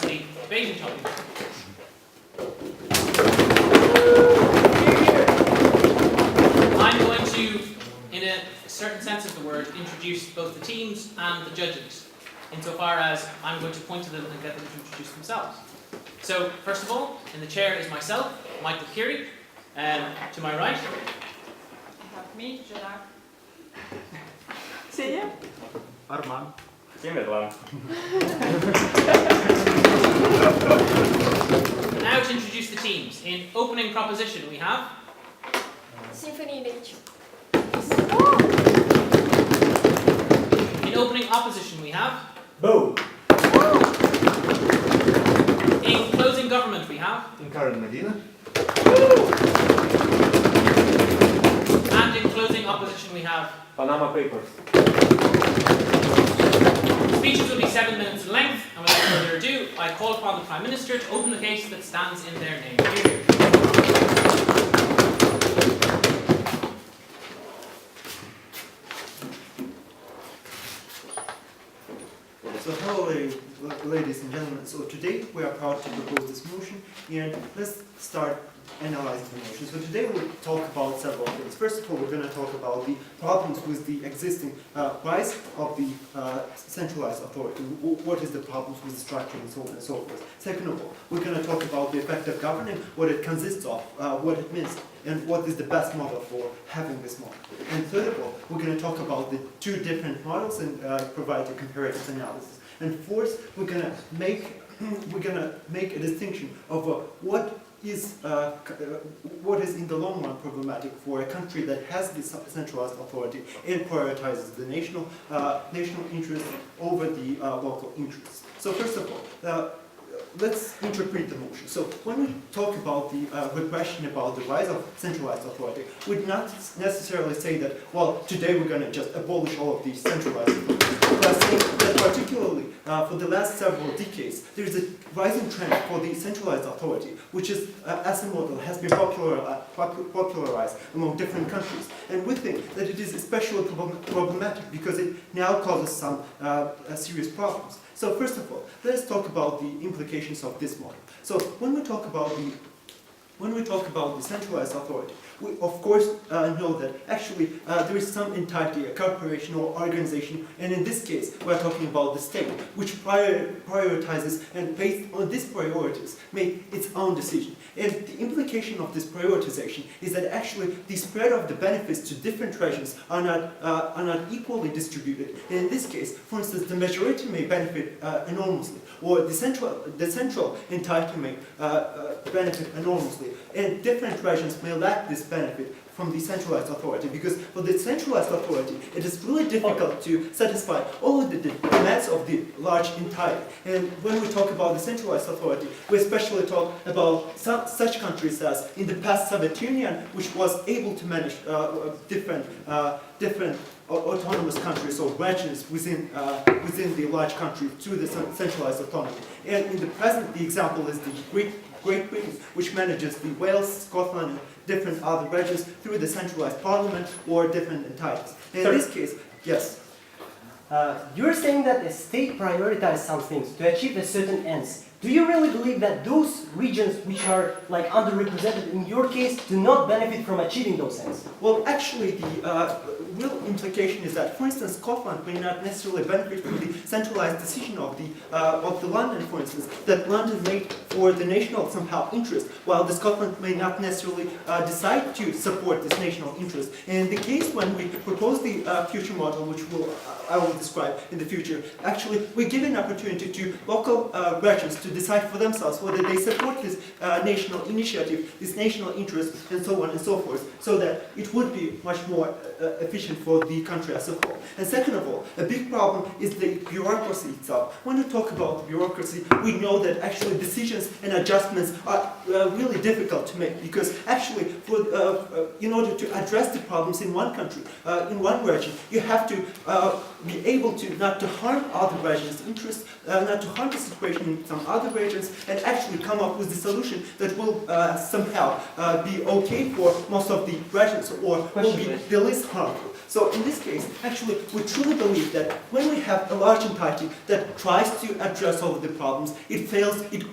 University, Beijing. I'm going to, in a certain sense of the word, introduce both the teams and the judges, insofar as I'm going to point to them and get them to introduce themselves. So, first of all, in the chair is myself, Michael Curie. To my right, I have me, Gerard. Celia? Arman. Now to introduce the teams. In opening proposition we have Symphony Nature. In opening opposition we have Bo. In closing government we have Karen Medina. and in closing opposition we have Panama Papers. speeches will be 7 minutes in length, and without further ado, I call upon the Prime Minister to open the case that stands in their name. Hear, hear. So hello ladies and gentlemen, so today we are proud to propose this motion, and let's start analyzing the motion. So today we'll talk about several things. First of all, we're going to talk about the problems with the existing rise of the centralized authority. What is the problems with the structure and so on and so forth. Second of all, we're going to talk about the effective governing, what it consists of, what it means, and what is the best model for having this model. And third of all, we're going to talk about the two different models and provide a comparative analysis. And fourth, we're going to make a distinction of what is in the long run problematic for a country that has this centralized authority and prioritizes the national interest over the local interests. So first of all, let's interpret the motion. So when we talk about the question about the rise of centralized authority, we'd not necessarily say that, well, today we're going to just abolish all of these centralized authorities. We are saying that particularly for the last several decades, there is a rising trend for the centralized authority, which is, as a model, has been popularized among different countries. And we think that it is especially problematic because it now causes some serious problems. So first of all, let's talk about the implications of this model. So when we talk about the centralized authority, we of course know that actually there is some entity, a corporation or organization, and in this case we're talking about the state, which prioritizes and based on these priorities make its own decision. And the implication of this prioritization is that actually the spread of the benefits to different regions are not equally distributed. And in this case, for instance, the majority may benefit enormously, or the central entity may benefit enormously, and different regions may lack this benefit from the centralized authority, because for the centralized authority, it is really difficult to satisfy all of the demands of the large entity. And when we talk about the centralized authority, we especially talk about such countries as in the past Soviet Union, which was able to manage different autonomous countries or regions within the large country to the centralized autonomy. And in the present, the example is the Great Britain, which manages the Wales, Scotland, and different other regions through the centralized parliament or different entities. And in this case, yes. You're saying that the state prioritizes some things to achieve a certain ends. Do you really believe that those regions which are like underrepresented in your case do not benefit from achieving those ends? Well, actually, the real implication is that, for instance, Scotland may not necessarily benefit from the centralized decision of the London, for instance, that London made for the national somehow interest, while the Scotland may not necessarily decide to support this national interest. And in the case when we propose the future model, which I will describe in the future, actually we give an opportunity to local regions to decide for themselves whether they support this national initiative, this national interest, and so on and so forth, so that it would be much more efficient for the country as a whole. And second of all, a big problem is the bureaucracy itself. When we talk about bureaucracy, we know that actually decisions and adjustments are really difficult to make, because actually in order to address the problems in one country, in one region, you have to be able to not to harm other regions' interests, not to harm the situation in some other regions, and actually come up with a solution that will somehow be okay for most of the regions, or will be the least harmful. So in this case, actually, we truly believe that when we have a large entity that tries to address all of the problems, it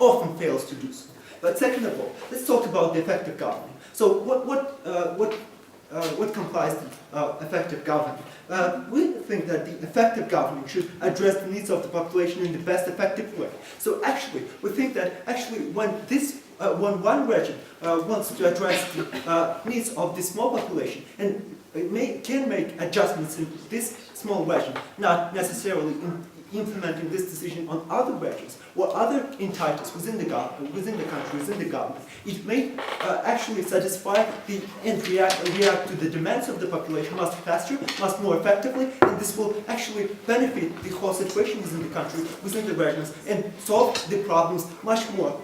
often fails to do so. But second of all, let's talk about the effective governing. So what comprises effective governing? We think that the effective governing should address the needs of the population in the best effective way. So actually, we think that when one region wants to address the needs of the small population and can make adjustments in this small region, not necessarily implementing this decision on other regions or other entities within the country, within the government, it may actually satisfy and react to the demands of the population much faster, much more effectively, and this will actually benefit the whole situation within the country, within the regions, and solve the problems much more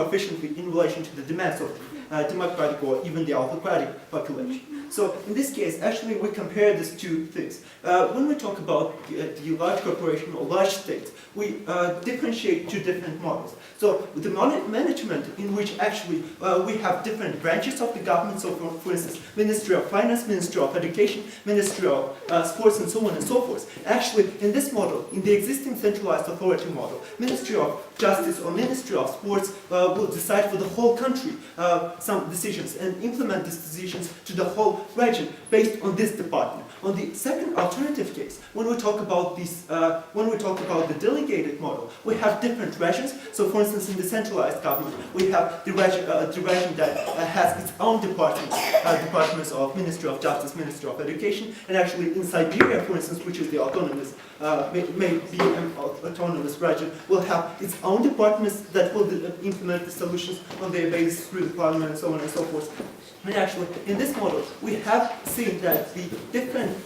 efficiently in relation to the demands of the democratic or even the autocratic population. So in this case, actually, we compare these two things. When we talk about the large corporation or large states, we differentiate two different models. So the management in which actually we have different branches of the government, so for instance, Ministry of Finance, Ministry of Education, Ministry of Sports, and so on and so forth. Actually, in this model, in the existing centralized authority model, Ministry of Justice or Ministry of Sports will decide for the whole country some decisions and implement these decisions to the whole region based on this department. On the second alternative case, when we talk about the delegated model, we have different regions. So, for instance, in the centralized government, we have the region that has its own departments of Ministry of Justice, Ministry of Education, and actually in Siberia, for instance, which is the autonomous, may be an autonomous region, will have its own departments that will implement the solutions on their basis through the parliament and so on and so forth. And actually, in this model, we have seen that the different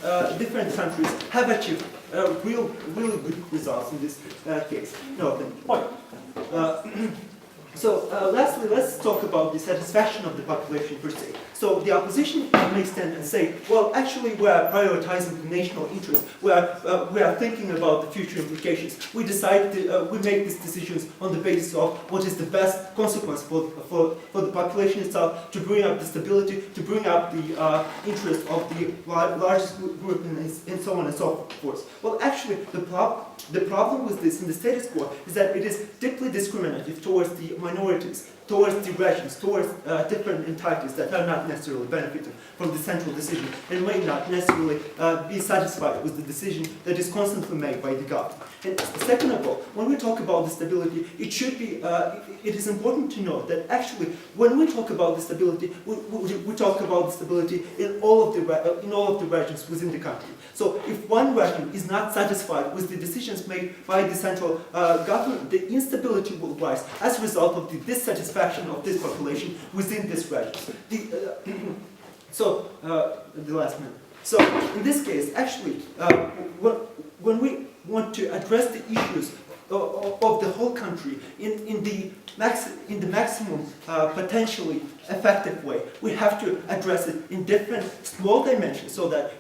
countries have achieved really good results in this case. No, then point. Lastly, let's talk about the satisfaction of the population per se. So the opposition may stand and say, well, actually, we are prioritizing the national interest. We are thinking about the future implications. We make these decisions on the basis of what is the best consequence for the population itself, to bring up the stability, to bring up the interest of the largest group, and so on and so forth. Well, actually, the problem with this in the status quo is that it is deeply discriminative towards the minorities, towards the regions, towards different entities that are not necessarily benefiting from the central decision and may not necessarily be satisfied with the decision that is constantly made by the government. And second of all, when we talk about the stability, it is important to note that actually, when we talk about the stability, we talk about the stability in all of the regions within the country. So if one region is not satisfied with the decisions made by the central government, the instability will rise as a result of the dissatisfaction of this population within this region. The last minute. So in this case, actually, when we want to address the issues of the whole country in the maximum potentially effective way, we have to address it in different small dimensions so that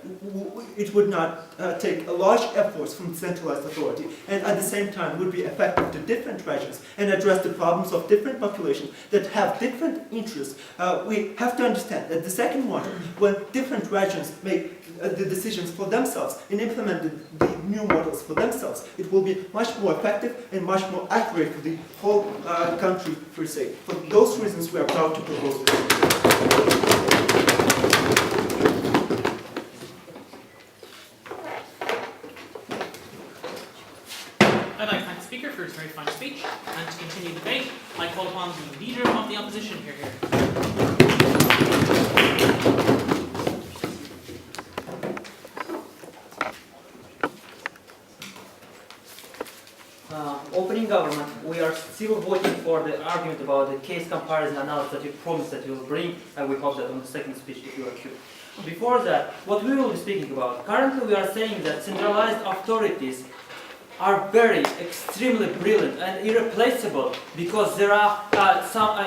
it would not take a large efforts from the centralized authority, and at the same time would be effective to different regions and address the problems of different populations that have different interests. We have to understand that the second one, when different regions make the decisions for themselves and implement the new models for themselves, it will be much more effective and much more accurate for the whole country per se. For those reasons, we are proud to propose this. I'd like to thank the Speaker for his very fine speech, and to continue the debate, I call upon the Leader of the Opposition here. Opening government, we are still waiting for the argument about the case comparison analysis that you promised that you will bring, and we hope that on the second speech that you are here. Before that, what we will be speaking about, currently we are saying that centralized authorities are very extremely brilliant and irreplaceable because there are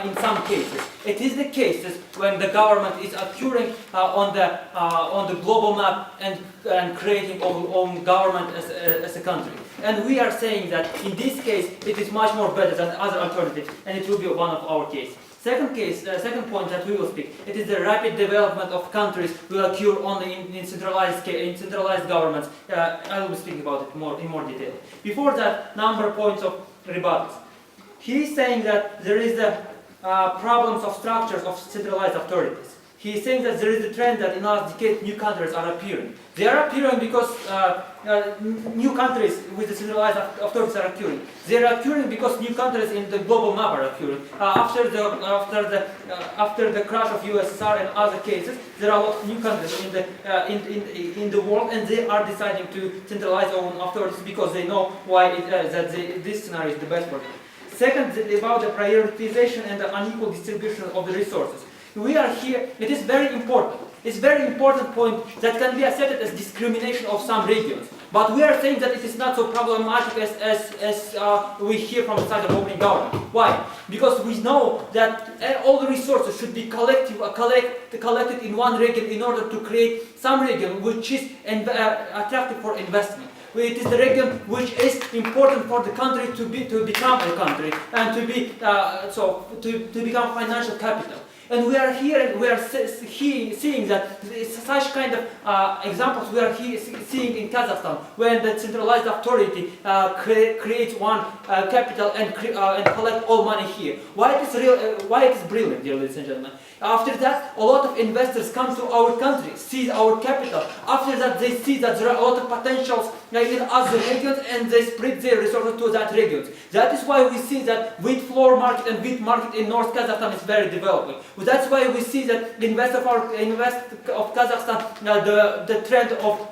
in some cases. It is the cases when the government is occurring on the global map and creating own government as a country. And we are saying that in this case it is much more better than other alternatives, and it will be one of our cases. Second point that we will speak, it is the rapid development of countries will occur only in centralized governments. I will be speaking about it in more detail. Before that, number points of rebuttals. He is saying that there is the problems of structures of centralized authorities. He is saying that there is a trend that in last decade new countries are appearing. They are appearing because new countries with the centralized authorities are occurring. They are occurring because new countries in the global map are occurring. After the crash of USSR and other cases, there are a lot of new countries in the world, and they are deciding to centralize their own authorities because they know why this scenario is the best for them. Second, about the prioritization and the unequal distribution of the resources. We are here, it is very important. It's a very important point that can be accepted as discrimination of some regions. But we are saying that it is not so problematic as we hear from the side of opening government. Why? Because we know that all the resources should be collected in one region in order to create some region which is attractive for investment. It is the region which is important for the country to become a country and to become financial capital. And we are here, we are seeing that such kind of examples we are seeing in Kazakhstan, when the centralized authority creates one capital and collect all money here. Why it is brilliant, dear ladies and gentlemen. After that, a lot of investors come to our country, see our capital. After that, they see that there are a lot of potentials in other regions, and they spread their resources to that region. That is why we see that wheat flour market and wheat market in North Kazakhstan is very developing. That's why we see that the invest of Kazakhstan, the trend of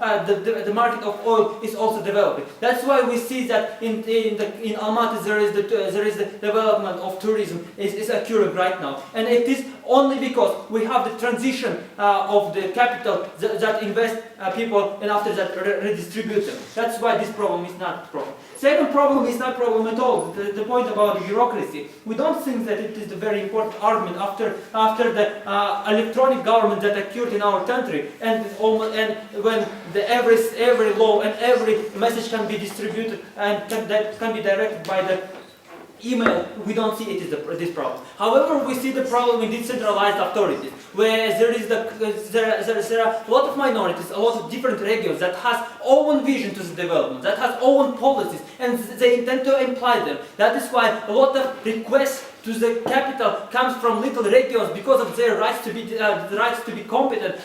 the market of oil is also developing. That's why we see that in Almaty there is the development of tourism is occurring right now, and it is only because we have the transition of the capital that invest people, and after that redistribute them. That's why this problem is not a problem. Second problem is not a problem at all. The point about the bureaucracy. We don't think that it is a very important argument after the electronic government that occurred in our country, and when every law and every message can be distributed and that can be directed by the email, we don't see it is this problem. However, we see the problem in decentralized authorities, where there are a lot of minorities, a lot of different regions that has own vision to the development, that has own policies, and they intend to imply them. That is why a lot of requests to the capital comes from little regions because of their rights to be competent.